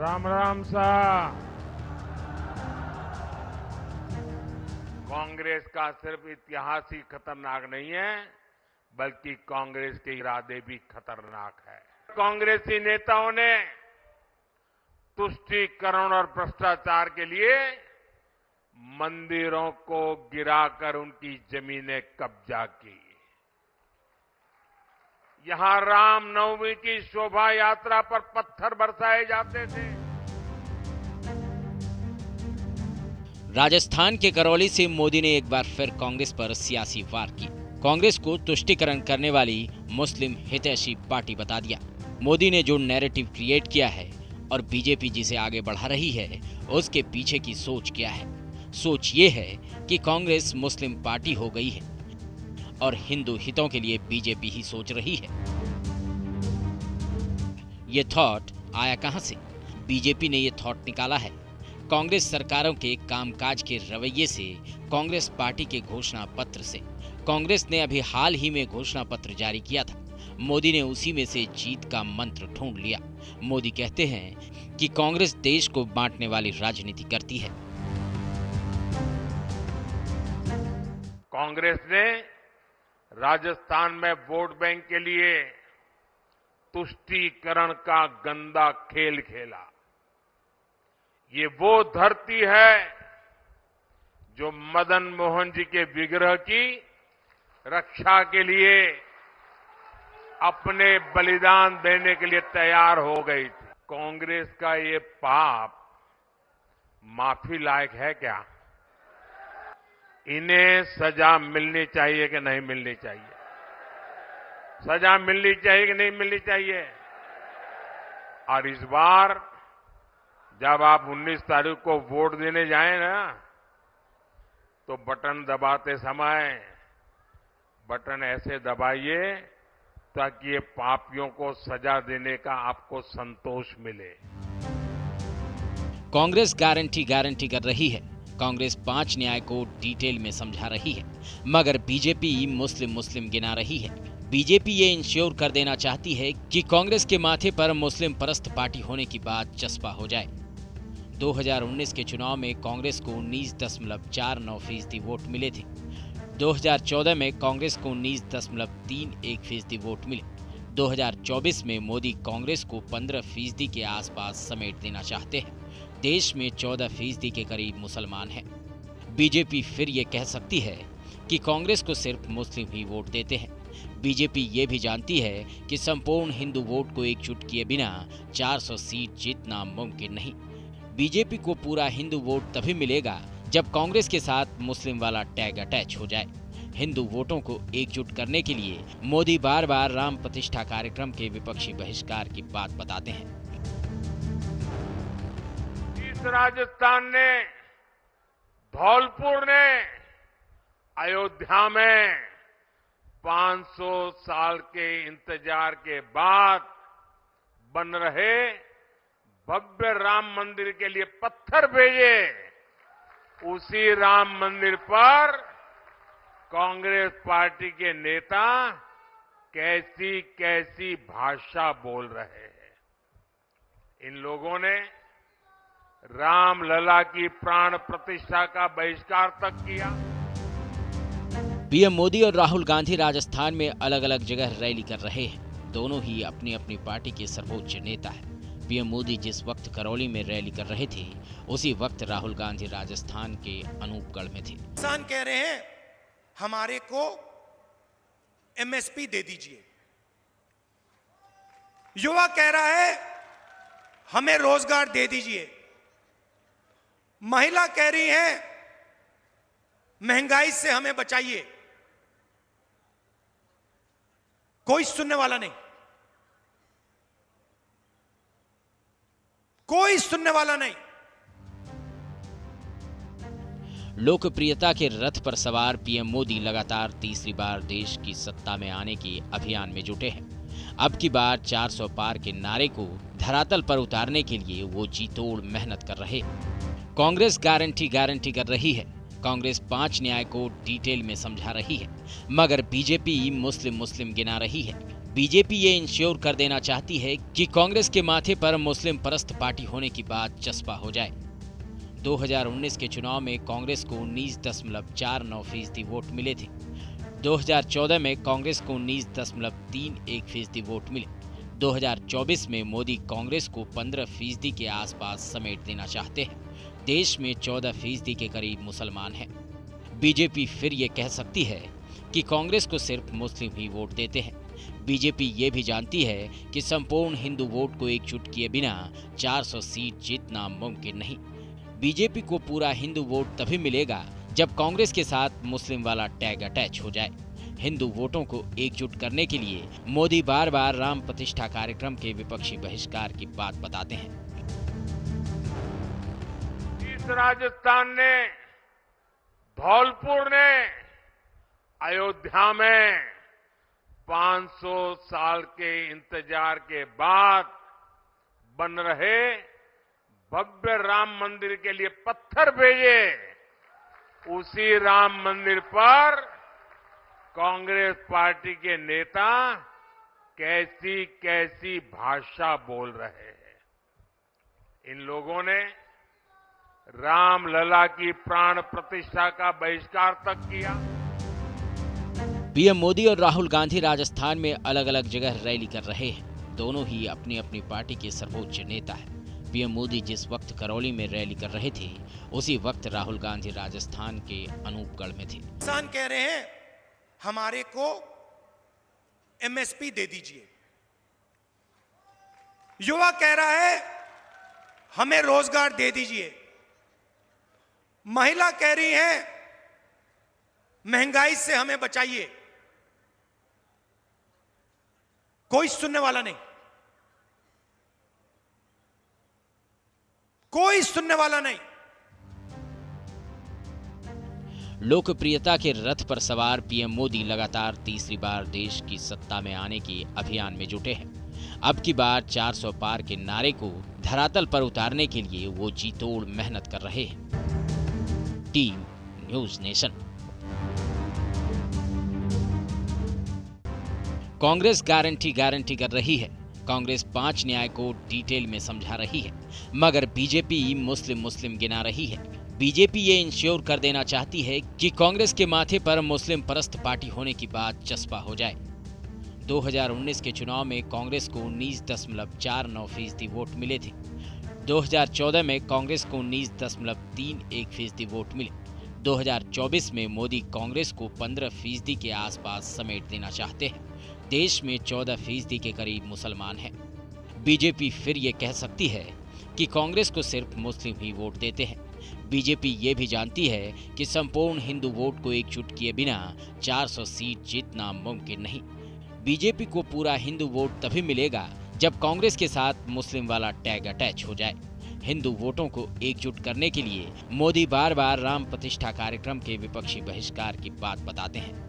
राम राम सा। कांग्रेस का सिर्फ इतिहास ही खतरनाक नहीं है, बल्कि कांग्रेस के इरादे भी खतरनाक है। कांग्रेसी नेताओं ने तुष्टीकरण और भ्रष्टाचार के लिए मंदिरों को गिराकर उनकी जमीनें कब्जा की। यहां रामनवमी की शोभा यात्रा पर पत्थर बरसाए जाते थे। राजस्थान के करौली से मोदी ने एक बार फिर कांग्रेस पर सियासी वार की। कांग्रेस को तुष्टीकरण करने वाली मुस्लिम हितैषी पार्टी बता दिया। मोदी ने जो नैरेटिव क्रिएट किया है और बीजेपी जिसे आगे बढ़ा रही है, उसके पीछे की सोच क्या है? सोच ये है कि कांग्रेस मुस्लिम पार्टी हो गई है और हिंदू हितों के लिए बीजेपी ही सोच रही है। ये थॉट आया कहां से? बीजेपी ने ये थॉट निकाला है कांग्रेस सरकारों के कामकाज के रवैये से, कांग्रेस पार्टी के घोषणा पत्र से। कांग्रेस ने अभी हाल ही में घोषणा पत्र जारी किया था। मोदी ने उसी में से जीत का मंत्र ढूंढ लिया। मोदी कहते हैं कि कांग्रेस देश को बांटने वाली राजनीति करती है। कांग्रेस ने राजस्थान में वोट बैंक के लिए तुष्टीकरण का गंदा खेल खेला। ये वो धरती है जो मदन मोहन जी के विग्रह की रक्षा के लिए अपने बलिदान देने के लिए तैयार हो गई थी। कांग्रेस का ये पाप माफी लायक है क्या? इन्हें सजा मिलनी चाहिए कि नहीं मिलनी चाहिए? सजा मिलनी चाहिए कि नहीं मिलनी चाहिए? और इस बार जब आप 19 तारीख को वोट देने जाएं ना, तो बटन दबाते समय बटन ऐसे दबाइए ताकि ये पापियों को सजा देने का आपको संतोष मिले। कांग्रेस गारंटी कर रही है। कांग्रेस 5 न्याय को डिटेल में समझा रही है, मगर बीजेपी मुस्लिम गिना रही है। बीजेपी ये इंश्योर कर देना चाहती है कि कांग्रेस के माथे पर मुस्लिम परस्त पार्टी होने की बात चस्पा हो जाए। 2019 के चुनाव में कांग्रेस को 19.49% वोट मिले थे। 2014 में कांग्रेस को 19.31% वोट मिले। 2024 में मोदी कांग्रेस को 15% के आसपास समेट देना चाहते हैं। देश में 14% के करीब मुसलमान हैं। बीजेपी फिर ये कह सकती है कि कांग्रेस को सिर्फ मुस्लिम ही वोट देते हैं। बीजेपी ये भी जानती है कि संपूर्ण हिंदू वोट को एकजुट किए बिना 400 सीट जीतना मुमकिन नहीं। बीजेपी को पूरा हिंदू वोट तभी मिलेगा जब कांग्रेस के साथ मुस्लिम वाला टैग अटैच हो जाए। हिंदू वोटों को एकजुट करने के लिए मोदी बार बार राम प्रतिष्ठा कार्यक्रम के विपक्षी बहिष्कार की बात बताते हैं। इस राजस्थान ने, धौलपुर ने, अयोध्या में 500 साल के इंतजार के बाद बन रहे भव्य राम मंदिर के लिए पत्थर भेजे। उसी राम मंदिर पर कांग्रेस पार्टी के नेता कैसी कैसी भाषा बोल रहे हैं। इन लोगों ने रामलला की प्राण प्रतिष्ठा का बहिष्कार तक किया। पीएम मोदी और राहुल गांधी राजस्थान में अलग अलग जगह रैली कर रहे हैं। दोनों ही अपनी अपनी पार्टी के सर्वोच्च नेता हैं। पीएम मोदी जिस वक्त करौली में रैली कर रहे थे, उसी वक्त राहुल गांधी राजस्थान के अनूपगढ़ में थे। किसान कह रहे हैं हमारे को एमएसपी दे दीजिए। युवा कह रहा है हमें रोजगार दे दीजिए। महिला कह रही है महंगाई से हमें बचाइए। कोई सुनने वाला नहीं, कोई सुनने वाला नहीं। लोकप्रियता के रथ पर सवार पीएम मोदी लगातार तीसरी बार देश की सत्ता में आने के अभियान में जुटे हैं। अब की बार 400 पार के नारे को धरातल पर उतारने के लिए वो जी तोड़ मेहनत कर रहे हैं। कांग्रेस गारंटी कर रही है। कांग्रेस 5 न्याय को डिटेल में समझा रही है, मगर बीजेपी मुस्लिम गिना रही है। बीजेपी ये इंश्योर कर देना चाहती है कि कांग्रेस के माथे पर मुस्लिम परस्त पार्टी होने की बात चस्पा हो जाए। 2019 के चुनाव में कांग्रेस को 19.49% वोट मिले थे। 2014 में कांग्रेस को 19.31% वोट मिले। 2024 में मोदी कांग्रेस को 15% के आसपास समेट देना चाहते हैं। देश में 14% के करीब मुसलमान हैं। बीजेपी फिर ये कह सकती है कि कांग्रेस को सिर्फ मुस्लिम ही वोट देते हैं। बीजेपी ये भी जानती है कि संपूर्ण हिंदू वोट को एकजुट किए बिना 400 सीट जीतना मुमकिन नहीं। बीजेपी को पूरा हिंदू वोट तभी मिलेगा जब कांग्रेस के साथ मुस्लिम वाला टैग अटैच हो जाए। हिंदू वोटों को एकजुट करने के लिए मोदी बार बार राम प्रतिष्ठा कार्यक्रम के विपक्षी बहिष्कार की बात बताते हैं। इस राजस्थान ने, धौलपुर ने, अयोध्या में 500 साल के इंतजार के बाद बन रहे भव्य राम मंदिर के लिए पत्थर भेजे। उसी राम मंदिर पर कांग्रेस पार्टी के नेता कैसी कैसी भाषा बोल रहे हैं। इन लोगों ने रामलला की प्राण प्रतिष्ठा का बहिष्कार तक किया। पीएम मोदी और राहुल गांधी राजस्थान में अलग अलग जगह रैली कर रहे हैं। दोनों ही अपनी अपनी पार्टी के सर्वोच्च नेता हैं। पीएम मोदी जिस वक्त करौली में रैली कर रहे थे, उसी वक्त राहुल गांधी राजस्थान के अनूपगढ़ में थे। किसान कह रहे हैं हमारे को एमएसपी दे दीजिए। युवा कह रहा है हमें रोजगार दे दीजिए। महिला कह रही है महंगाई से हमें बचाइए। कोई सुनने वाला नहीं, कोई सुनने वाला नहीं। लोकप्रियता के रथ पर सवार पीएम मोदी लगातार तीसरी बार देश की सत्ता में आने के अभियान में जुटे हैं। अब की बार 400 पार के नारे को धरातल पर उतारने के लिए वो जी तोड़ मेहनत कर रहे हैं। Team news nation. Congress guarantee कर रही है। कांग्रेस 5 न्याय को डिटेल में समझा रही है, मगर बीजेपी मुस्लिम गिना रही है। बीजेपी ये इंश्योर कर देना चाहती है कि कांग्रेस के माथे पर मुस्लिम परस्त पार्टी होने की बात चस्पा हो जाए। 2019 के चुनाव में कांग्रेस को 19.49% वोट मिले थे। 2014 में कांग्रेस को 19.31% वोट मिले। 2024 में मोदी कांग्रेस को 15% के आसपास समेट देना चाहते हैं। देश में 14% के करीब मुसलमान हैं। बीजेपी फिर ये कह सकती है कि कांग्रेस को सिर्फ मुस्लिम ही वोट देते हैं। बीजेपी ये भी जानती है कि संपूर्ण हिंदू वोट को एकजुट किए बिना 400 सीट जीतना मुमकिन नहीं। बीजेपी को पूरा हिंदू वोट तभी मिलेगा जब कांग्रेस के साथ मुस्लिम वाला टैग अटैच हो जाए। हिंदू वोटों को एकजुट करने के लिए मोदी बार बार राम प्रतिष्ठा कार्यक्रम के विपक्षी बहिष्कार की बात बताते हैं।